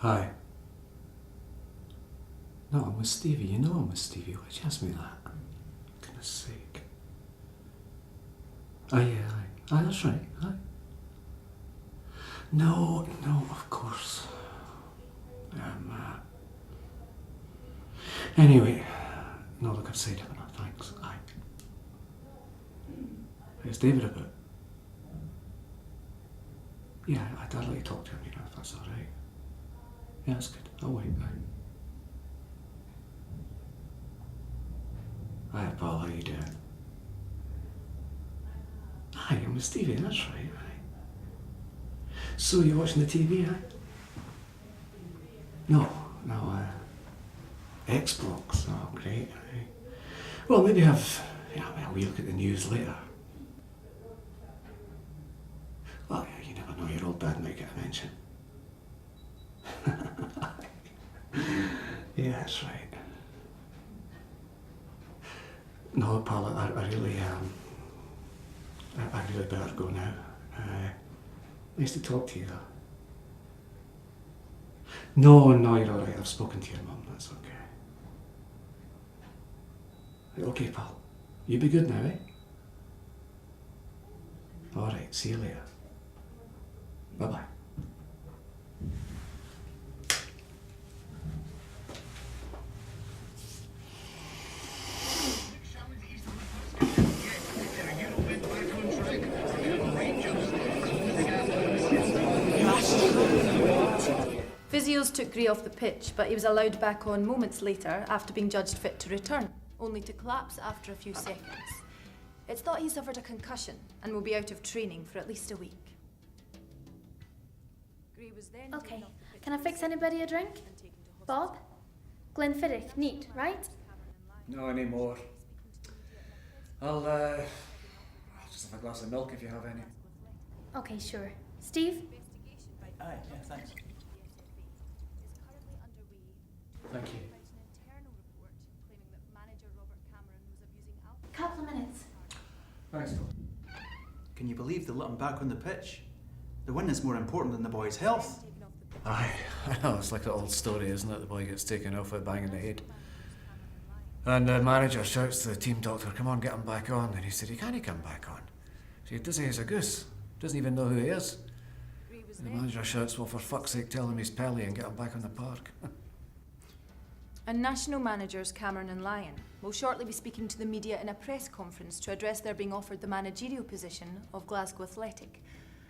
Hi. No, I'm with Stevie. You know I'm with Stevie. Why'd you ask me that? For goodness sake. Aye, yeah, aye. Aye, that's right. Aye. No, of course. Anyway, no, look, I've said it, no, thanks. Aye. Is David about? Yeah, I'd like to talk to him, you know, if that's alright. Yeah, that's good. I'll wait, aye. Aye, Paul, how you doing? Aye, I'm with Stevie, that's right, aye. So, you watching the TV, aye? No, Xbox, oh great, aye. Well, maybe have, a wee look at the news later. Well, yeah, you never know, your old dad might get a mention. Yeah, that's right. No, pal, I really better go now. Nice to talk to you, though. No, you're all right. I've spoken to your mum. That's okay. Okay, pal. You be good now, eh? All right. See you later. Bye-bye. Physios took Gray off the pitch, but he was allowed back on moments later after being judged fit to return, only to collapse after a few seconds. It's thought he suffered a concussion and will be out of training for at least a week. Gray was then Okay, can I fix anybody a drink? Bob? Glenfiddich, neat, right? No anymore. I'll just have a glass of milk if you have any. Okay, sure. Steve? Aye, yeah, thanks. Thank you. Couple of minutes. Thanks, Phil. Can you believe they let him back on the pitch? The win is more important than the boy's health. Aye, I know, it's like the old story, isn't it? The boy gets taken off with a bang in the head. And the manager shouts to the team doctor, come on, get him back on. And he said, he can't come back on. So he dizzy as a goose. Doesn't even know who he is. And the manager shouts, well, for fuck's sake, tell him he's Pelly and get him back on the park. And national managers Cameron and Lyon will shortly be speaking to the media in a press conference to address their being offered the managerial position of Glasgow Athletic,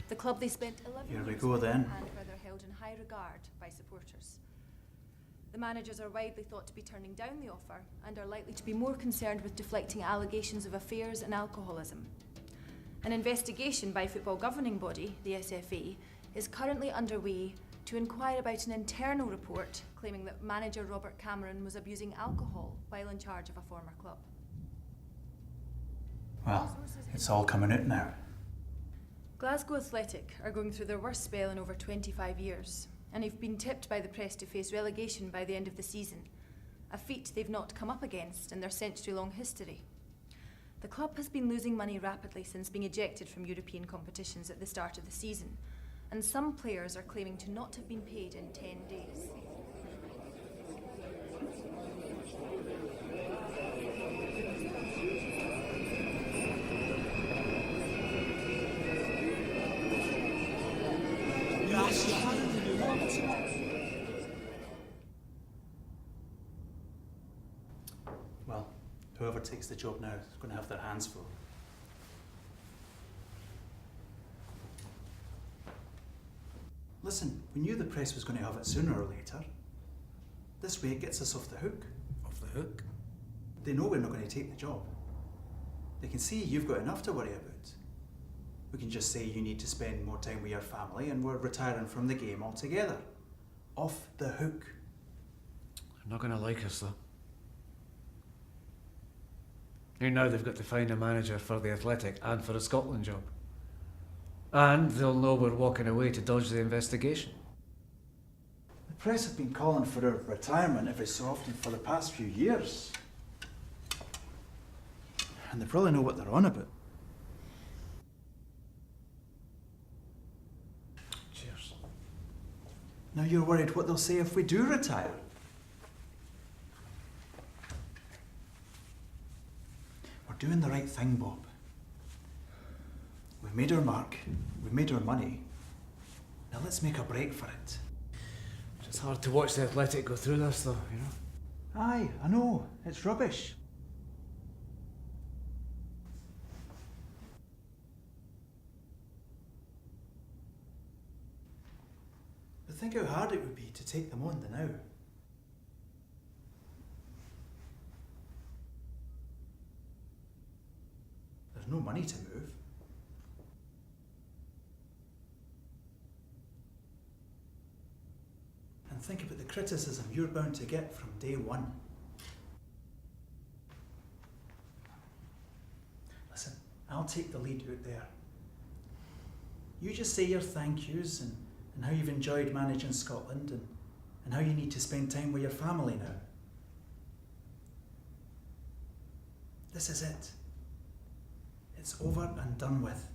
the club they spent 11 Here we years go with then. and where they're held in high regard by supporters. The managers are widely thought to be turning down the offer and are likely to be more concerned with deflecting allegations of affairs and alcoholism. An investigation by football governing body, the SFA, is currently underway to inquire about an internal report claiming that manager Robert Cameron was abusing alcohol while in charge of a former club. Well, it's all coming out now. Glasgow Athletic are going through their worst spell in over 25 years, and have been tipped by the press to face relegation by the end of the season, a feat they've not come up against in their century-long history. The club has been losing money rapidly since being ejected from European competitions at the start of the season, and some players are claiming to not have been paid in 10 days. Well, whoever takes the job now is going to have their hands full. Listen, we knew the press was going to have it sooner or later. This way it gets us off the hook. Off the hook? They know we're not going to take the job. They can see you've got enough to worry about. We can just say you need to spend more time with your family and we're retiring from the game altogether. Off the hook. They're not going to like us, though. Now they've got to find a manager for the Athletic and for a Scotland job. And they'll know we're walking away to dodge the investigation. The press have been calling for her retirement every so often for the past few years. And they probably know what they're on about. Cheers. Now you're worried what they'll say if we do retire. We're doing the right thing, Bob. We've made our mark, we've made our money. Now let's make a break for it. It's hard to watch the Athletic go through this, though, you know. Aye, I know. It's rubbish. But think how hard it would be to take them on the now. There's no money to move. And think about the criticism you're bound to get from day one. Listen, I'll take the lead out there. You just say your thank yous and how you've enjoyed managing Scotland and how you need to spend time with your family now. This is it. It's over and done with.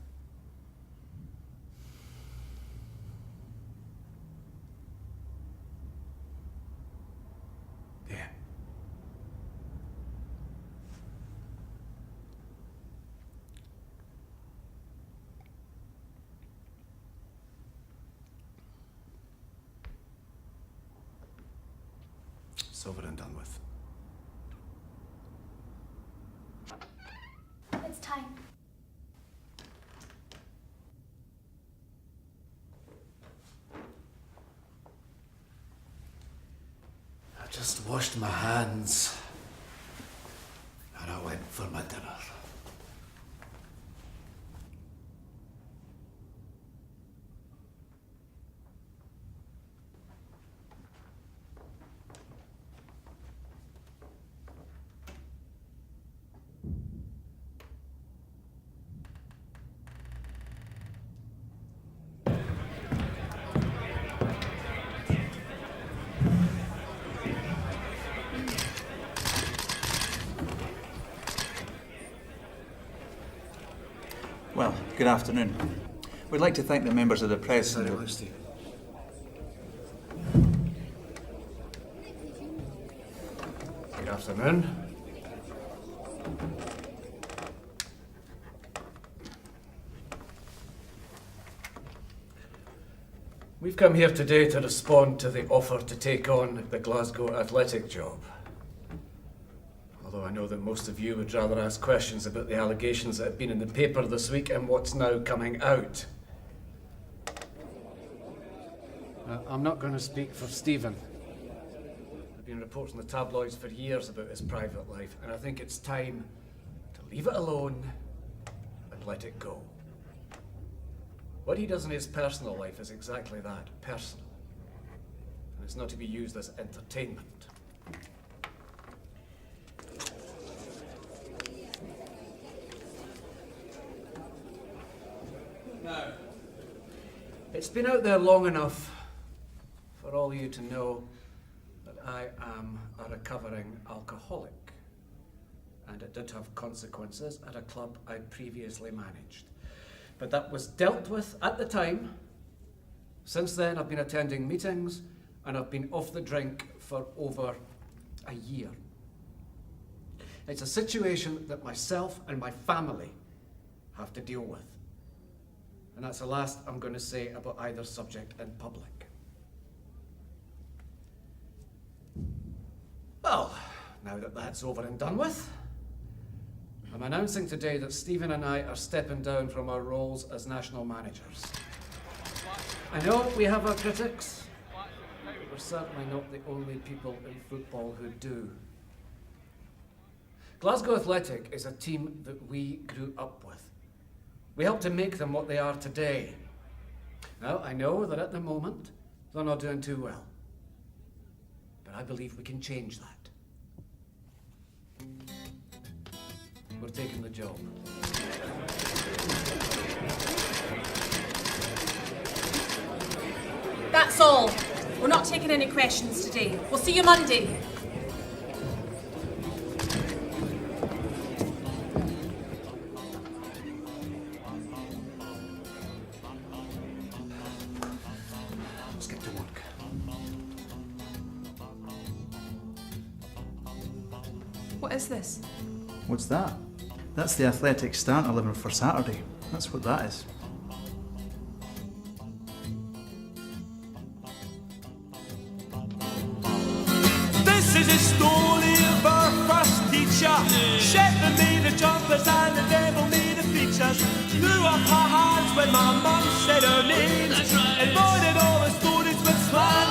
Yeah. It's over and done with. It's time. I just washed my hands and I went for my dinner. Well, good afternoon. We'd like to thank the members of the press. Sorry, Steve. Good afternoon. We've come here today to respond to the offer to take on the Glasgow Athletic job. Although I know that most of you would rather ask questions about the allegations that have been in the paper this week and what's now coming out. I'm not going to speak for Stephen. There have been reports in the tabloids for years about his private life, and I think it's time to leave it alone and let it go. What he does in his personal life is exactly that, personal. And it's not to be used as entertainment. Now, it's been out there long enough for all you to know that I am a recovering alcoholic. And it did have consequences at a club I'd previously managed. But that was dealt with at the time. Since then, I've been attending meetings and I've been off the drink for over a year. It's a situation that myself and my family have to deal with. And that's the last I'm going to say about either subject in public. Well, now that that's over and done with, I'm announcing today that Stephen and I are stepping down from our roles as national managers. I know we have our critics, but we're certainly not the only people in football who do. Glasgow Athletic is a team that we grew up with. We helped to make them what they are today. Now, I know that at the moment, they're not doing too well. But I believe we can change that. We're taking the job. That's all. We're not taking any questions today. We'll see you Monday. Let's get to work. What is this? What's that? That's the athletic stand 11 for Saturday. That's what that is. This is a story of our first teacher. Shepherd made the jumpers and the devil made the features. Threw up her hands when my mum said her name. And boy, did all the stories with slang.